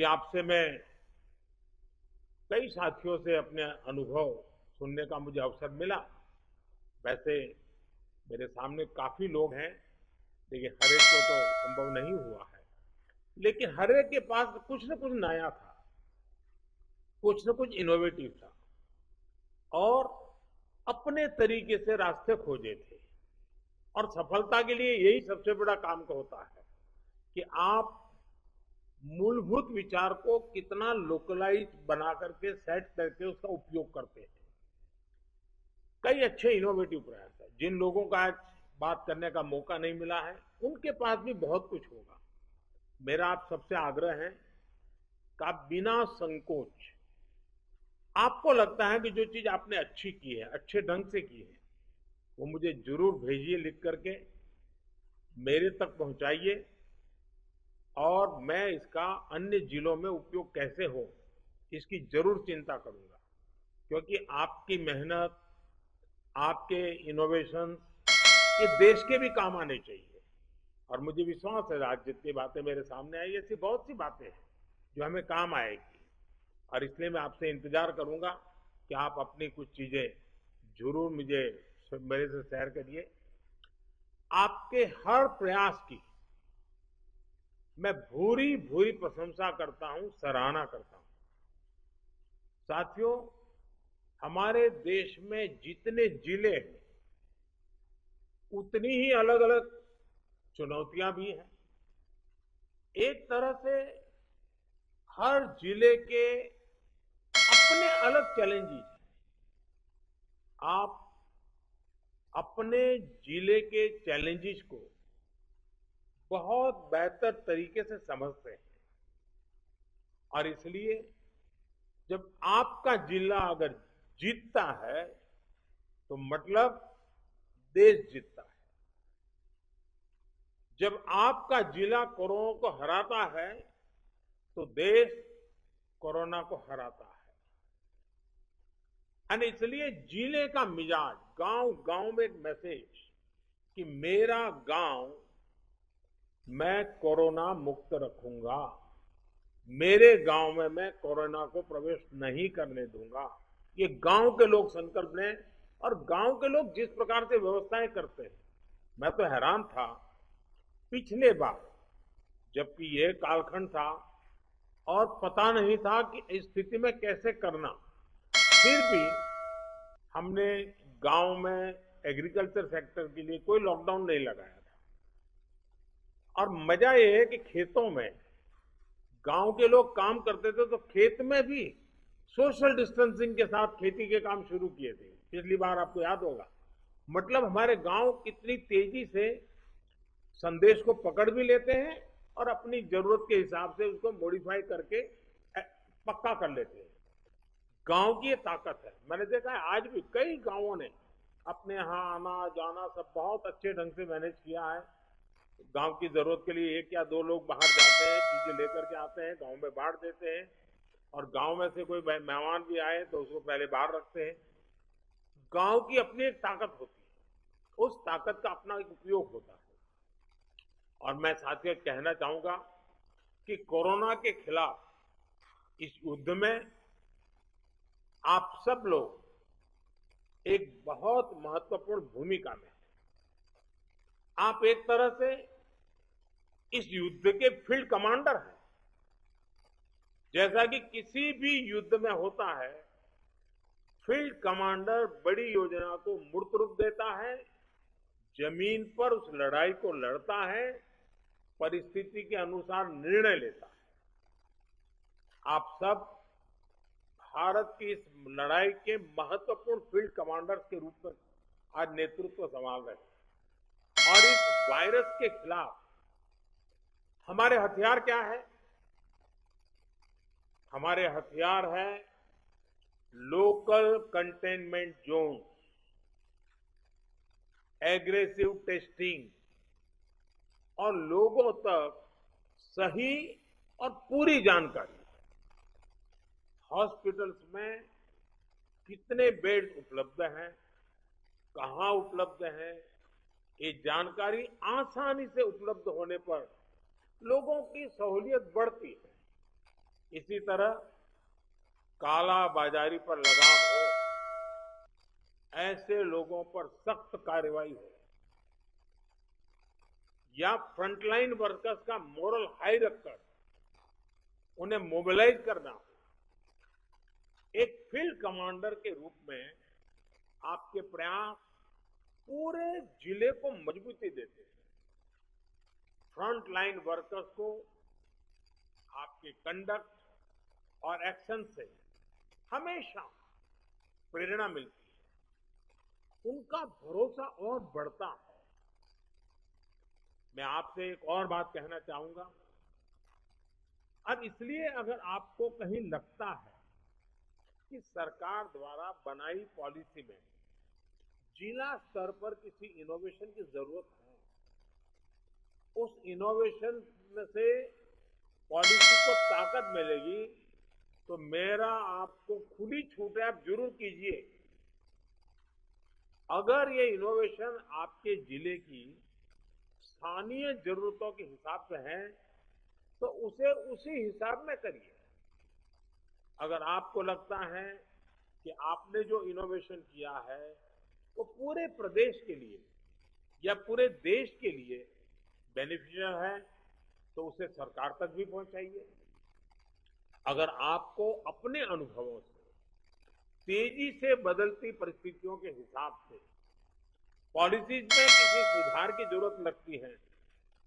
अभी आपसे मैं कई साथियों से अपने अनुभव सुनने का मुझे अवसर मिला। वैसे मेरे सामने काफी लोग हैं, लेकिन हर एक को तो संभव नहीं हुआ है। लेकिन हर एक के पास कुछ न कुछ नया था, कुछ न कुछ इनोवेटिव था और अपने तरीके से रास्ते खोजे थे। और सफलता के लिए यही सबसे बड़ा काम का होता है कि आप मूलभूत विचार को कितना लोकलाइज बना करके सेट करके उसका उपयोग करते हैं। कई अच्छे इनोवेटिव प्रयास है। जिन लोगों का आज बात करने का मौका नहीं मिला है, उनके पास भी बहुत कुछ होगा। मेरा आप सबसे आग्रह है कि आप बिना संकोच, आपको लगता है कि जो चीज आपने अच्छी की है, अच्छे ढंग से की है, वो मुझे जरूर भेजिए, लिख करके मेरे तक पहुंचाइए और मैं इसका अन्य जिलों में उपयोग कैसे हो इसकी जरूर चिंता करूंगा। क्योंकि आपकी मेहनत, आपके इनोवेशन ये देश के भी काम आने चाहिए। और मुझे विश्वास है आज जितनी बातें मेरे सामने आई, ऐसी बहुत सी बातें हैं जो हमें काम आएगी। और इसलिए मैं आपसे इंतजार करूंगा कि आप अपनी कुछ चीजें जरूर मुझे मेरे से शेयर करिए। आपके हर प्रयास की मैं भूरी भूरी प्रशंसा करता हूं, सराहना करता हूं। साथियों, हमारे देश में जितने जिले हैं उतनी ही अलग अलग चुनौतियां भी हैं। एक तरह से हर जिले के अपने अलग चैलेंजेस हैं। आप अपने जिले के चैलेंजेस को बहुत बेहतर तरीके से समझते हैं और इसलिए जब आपका जिला अगर जीतता है तो मतलब देश जीतता है। जब आपका जिला कोरोना को हराता है तो देश कोरोना को हराता है। और इसलिए जिले का मिजाज, गांव गांव में एक मैसेज कि मेरा गांव मैं कोरोना मुक्त रखूंगा, मेरे गांव में मैं कोरोना को प्रवेश नहीं करने दूंगा। ये गांव के लोग संकल्प लें और गांव के लोग जिस प्रकार से व्यवस्थाएं करते हैं, मैं तो हैरान था पिछले बार जबकि ये कालखंड था और पता नहीं था कि इस स्थिति में कैसे करना, फिर भी हमने गांव में एग्रीकल्चर सेक्टर के लिए कोई लॉकडाउन नहीं लगाया था। और मजा ये है कि खेतों में गांव के लोग काम करते थे तो खेत में भी सोशल डिस्टेंसिंग के साथ खेती के काम शुरू किए थे। पिछली बार आपको याद होगा। मतलब हमारे गांव कितनी तेजी से संदेश को पकड़ भी लेते हैं और अपनी जरूरत के हिसाब से उसको मॉडिफाई करके पक्का कर लेते हैं। गांव की ये ताकत है। मैंने देखा है आज भी कई गांवों ने अपने यहाँ आना जाना सब बहुत अच्छे ढंग से मैनेज किया है। गांव की जरूरत के लिए एक या दो लोग बाहर जाते हैं, चीजें लेकर के आते हैं, गांव में बांट देते हैं और गांव में से कोई मेहमान भी आए तो उसको पहले बाहर रखते हैं। गांव की अपनी एक ताकत होती है, उस ताकत का अपना एक उपयोग होता है। और मैं साथियों कहना चाहूंगा कि कोरोना के खिलाफ इस युद्ध में आप सब लोग एक बहुत महत्वपूर्ण भूमिका में हैं। आप एक तरह से इस युद्ध के फील्ड कमांडर हैं। जैसा कि किसी भी युद्ध में होता है, फील्ड कमांडर बड़ी योजना को मूर्त रूप देता है, जमीन पर उस लड़ाई को लड़ता है, परिस्थिति के अनुसार निर्णय लेता है। आप सब भारत की इस लड़ाई के महत्वपूर्ण फील्ड कमांडर्स के रूप में आज नेतृत्व संभाल रहे हैं। और इस वायरस के खिलाफ हमारे हथियार क्या है? हमारे हथियार है local containment zone, aggressive testing और लोगों तक सही और पूरी जानकारी। हॉस्पिटल्स में कितने बेड उपलब्ध हैं, कहां उपलब्ध हैं, ये जानकारी आसानी से उपलब्ध होने पर लोगों की सहूलियत बढ़ती है। इसी तरह काला बाजारी पर लगाम हो, ऐसे लोगों पर सख्त कार्रवाई हो, या फ्रंटलाइन वर्कर्स का मोरल हाई रखकर उन्हें मोबिलाइज करना हो। एक फील्ड कमांडर के रूप में आपके प्रयास पूरे जिले को मजबूती देते हैं। फ्रंट लाइन वर्कर्स को आपके कंडक्ट और एक्शन से हमेशा प्रेरणा मिलती है, उनका भरोसा और बढ़ता है। मैं आपसे एक और बात कहना चाहूंगा। अब इसलिए अगर आपको कहीं लगता है कि सरकार द्वारा बनाई पॉलिसी में जिला स्तर पर किसी इनोवेशन की जरूरत है, उस इनोवेशन में से पॉलिसी को ताकत मिलेगी, तो मेरा आपको खुली छूट है, आप जरूर कीजिए। अगर ये इनोवेशन आपके जिले की स्थानीय जरूरतों के हिसाब से है, तो उसे उसी हिसाब में करिए। अगर आपको लगता है कि आपने जो इनोवेशन किया है वो पूरे प्रदेश के लिए या पूरे देश के लिए बेनिफिशियल है, तो उसे सरकार तक भी पहुंचाइए। अगर आपको अपने अनुभवों से तेजी से बदलती परिस्थितियों के हिसाब से पॉलिसीज में किसी सुधार की जरूरत लगती है,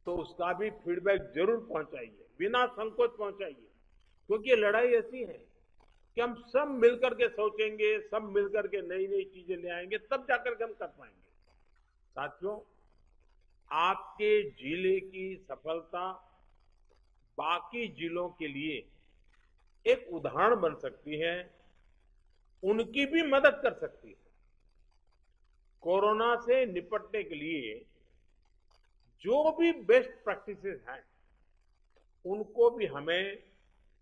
तो उसका भी फीडबैक जरूर पहुंचाइए, बिना संकोच पहुंचाइए। क्योंकि ये लड़ाई ऐसी है कि हम सब मिलकर के सोचेंगे, सब मिलकर के नई नई चीजें ले आएंगे, तब जाकर के हम कर पाएंगे। साथियों, आपके जिले की सफलता बाकी जिलों के लिए एक उदाहरण बन सकती है, उनकी भी मदद कर सकती है। कोरोना से निपटने के लिए जो भी बेस्ट प्रैक्टिसेस हैं, उनको भी हमें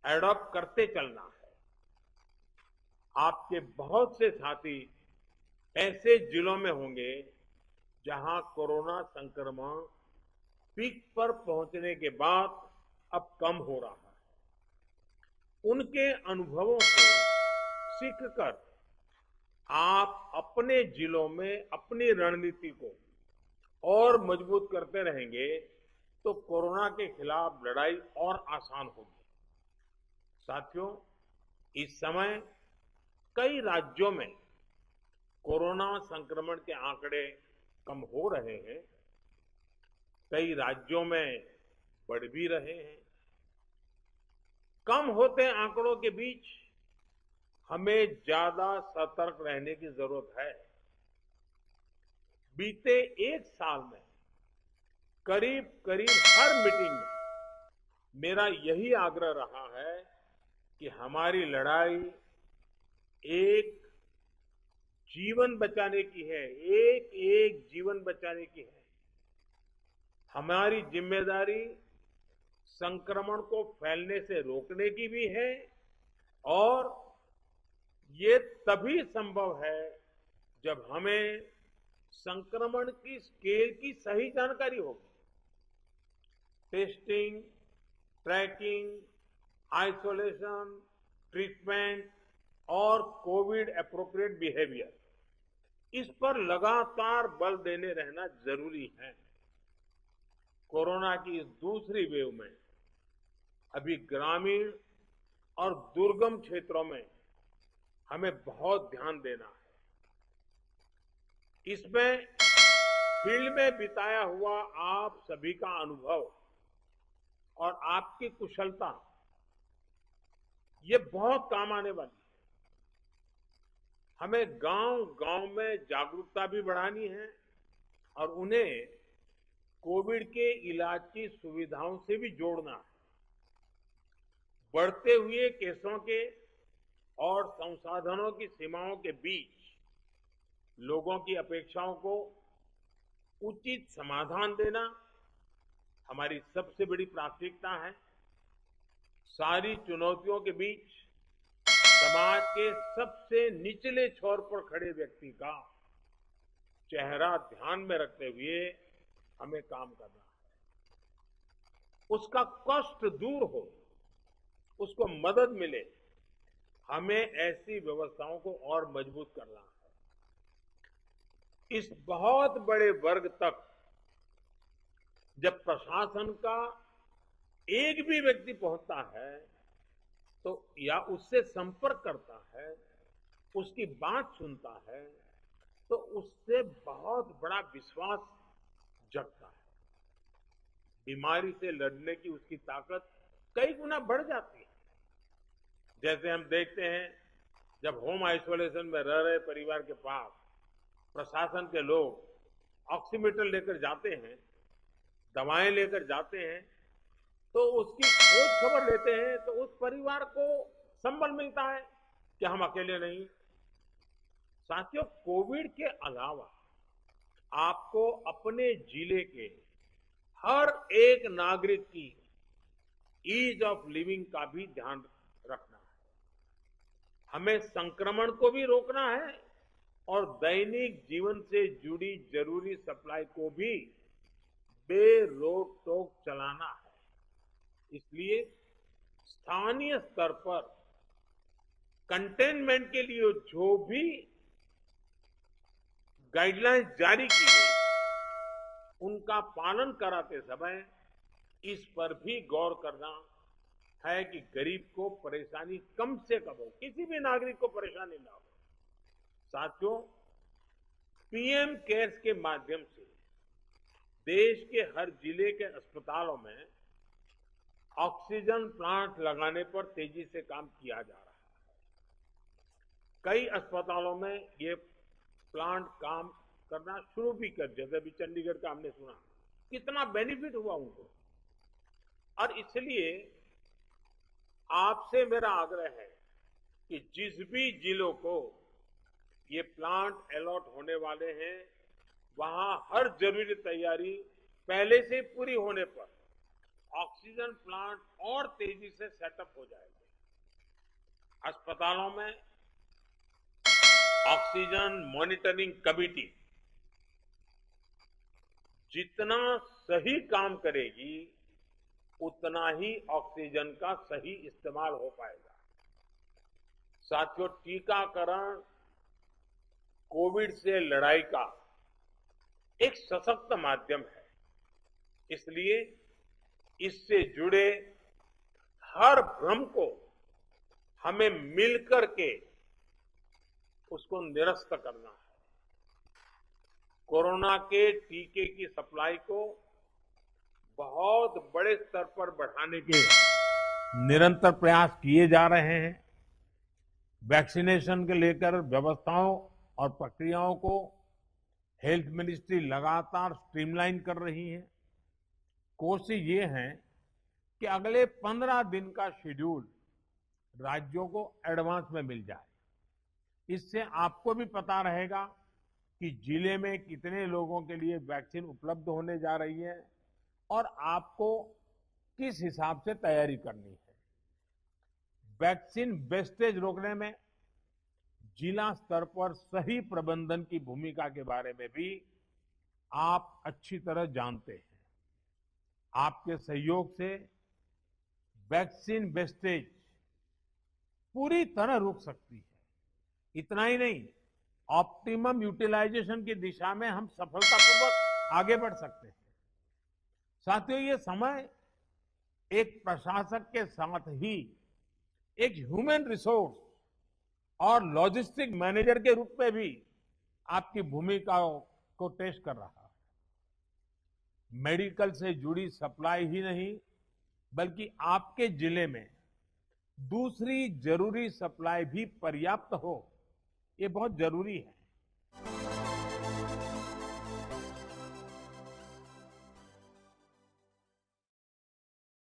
एडॉप्ट करते चलना है। आपके बहुत से साथी ऐसे जिलों में होंगे जहां कोरोना संक्रमण पीक पर पहुंचने के बाद अब कम हो रहा है। उनके अनुभवों से सीखकर आप अपने जिलों में अपनी रणनीति को और मजबूत करते रहेंगे, तो कोरोना के खिलाफ लड़ाई और आसान होगी। साथियों, इस समय कई राज्यों में कोरोना संक्रमण के आंकड़े कम हो रहे हैं, कई राज्यों में बढ़ भी रहे हैं। कम होते आंकड़ों के बीच हमें ज्यादा सतर्क रहने की जरूरत है। बीते एक साल में करीब करीब हर मीटिंग में मेरा यही आग्रह रहा है कि हमारी लड़ाई एक जीवन बचाने की है, एक एक जीवन बचाने की है। हमारी जिम्मेदारी संक्रमण को फैलने से रोकने की भी है, और ये तभी संभव है जब हमें संक्रमण की स्केल की सही जानकारी होगी। टेस्टिंग, ट्रैकिंग, आइसोलेशन, ट्रीटमेंट और कोविड एप्रोप्रिएट बिहेवियर, इस पर लगातार बल देने रहना जरूरी है। कोरोना की इस दूसरी वेव में अभी ग्रामीण और दुर्गम क्षेत्रों में हमें बहुत ध्यान देना है। इसमें फील्ड में बिताया हुआ आप सभी का अनुभव और आपकी कुशलता, ये बहुत काम आने वाली है। हमें गांव-गांव में जागरूकता भी बढ़ानी है और उन्हें कोविड के इलाज की सुविधाओं से भी जोड़ना है। बढ़ते हुए केसों के और संसाधनों की सीमाओं के बीच लोगों की अपेक्षाओं को उचित समाधान देना हमारी सबसे बड़ी प्राथमिकता है। सारी चुनौतियों के बीच समाज के सबसे निचले छोर पर खड़े व्यक्ति का चेहरा ध्यान में रखते हुए हमें काम करना है। उसका कष्ट दूर हो, उसको मदद मिले, हमें ऐसी व्यवस्थाओं को और मजबूत करना है। इस बहुत बड़े वर्ग तक जब प्रशासन का एक भी व्यक्ति पहुंचता है तो या उससे संपर्क करता है, उसकी बात सुनता है, तो उससे बहुत बड़ा विश्वास जगता है। बीमारी से लड़ने की उसकी ताकत कई गुना बढ़ जाती है। जैसे हम देखते हैं, जब होम आइसोलेशन में रह रहे परिवार के पास प्रशासन के लोग ऑक्सीमीटर लेकर जाते हैं, दवाएं लेकर जाते हैं, तो उसकी खोज खबर लेते हैं, तो उस परिवार को संबल मिलता है कि हम अकेले नहीं। साथियों, कोविड के अलावा आपको अपने जिले के हर एक नागरिक की ईज ऑफ लिविंग का भी ध्यान रखना है। हमें संक्रमण को भी रोकना है और दैनिक जीवन से जुड़ी जरूरी सप्लाई को भी बेरोक टोक चलाना है। इसलिए स्थानीय स्तर पर कंटेनमेंट के लिए जो भी गाइडलाइंस जारी की गई, उनका पालन कराते समय इस पर भी गौर करना है कि गरीब को परेशानी कम से कम हो, किसी भी नागरिक को परेशानी ना हो। साथियों, पीएम केयर्स के माध्यम से देश के हर जिले के अस्पतालों में ऑक्सीजन प्लांट लगाने पर तेजी से काम किया जा रहा है। कई अस्पतालों में ये प्लांट काम करना शुरू भी कर, जैसे अभी चंडीगढ़ का हमने सुना, कितना बेनिफिट हुआ उनको। और इसलिए आपसे मेरा आग्रह है कि जिस भी जिलों को ये प्लांट अलॉट होने वाले हैं, वहां हर जरूरी तैयारी पहले से पूरी होने पर ऑक्सीजन प्लांट और तेजी से सेटअप हो जाएंगे। अस्पतालों में ऑक्सीजन मॉनिटरिंग कमेटी जितना सही काम करेगी, उतना ही ऑक्सीजन का सही इस्तेमाल हो पाएगा। साथियों, टीकाकरण कोविड से लड़ाई का एक सशक्त माध्यम है। इसलिए इससे जुड़े हर भ्रम को हमें मिलकर के उसको निरस्त करना है। कोरोना के टीके की सप्लाई को बहुत बड़े स्तर पर बढ़ाने के निरंतर प्रयास किए जा रहे हैं। वैक्सीनेशन के लेकर व्यवस्थाओं और प्रक्रियाओं को हेल्थ मिनिस्ट्री लगातार स्ट्रीमलाइन कर रही है। कोशिश ये है कि अगले 15 दिन का शेड्यूल राज्यों को एडवांस में मिल जाए। इससे आपको भी पता रहेगा कि जिले में कितने लोगों के लिए वैक्सीन उपलब्ध होने जा रही है और आपको किस हिसाब से तैयारी करनी है। वैक्सीन वेस्टेज रोकने में जिला स्तर पर सही प्रबंधन की भूमिका के बारे में भी आप अच्छी तरह जानते हैं। आपके सहयोग से वैक्सीन वेस्टेज पूरी तरह रुक सकती है। इतना ही नहीं, ऑप्टिमम यूटिलाइजेशन की दिशा में हम सफलतापूर्वक आगे बढ़ सकते हैं। साथियों, ये समय एक प्रशासक के साथ ही एक ह्यूमन रिसोर्स और लॉजिस्टिक मैनेजर के रूप में भी आपकी भूमिकाओं को टेस्ट कर रहा है। मेडिकल से जुड़ी सप्लाई ही नहीं, बल्कि आपके जिले में दूसरी जरूरी सप्लाई भी पर्याप्त हो, ये बहुत जरूरी है।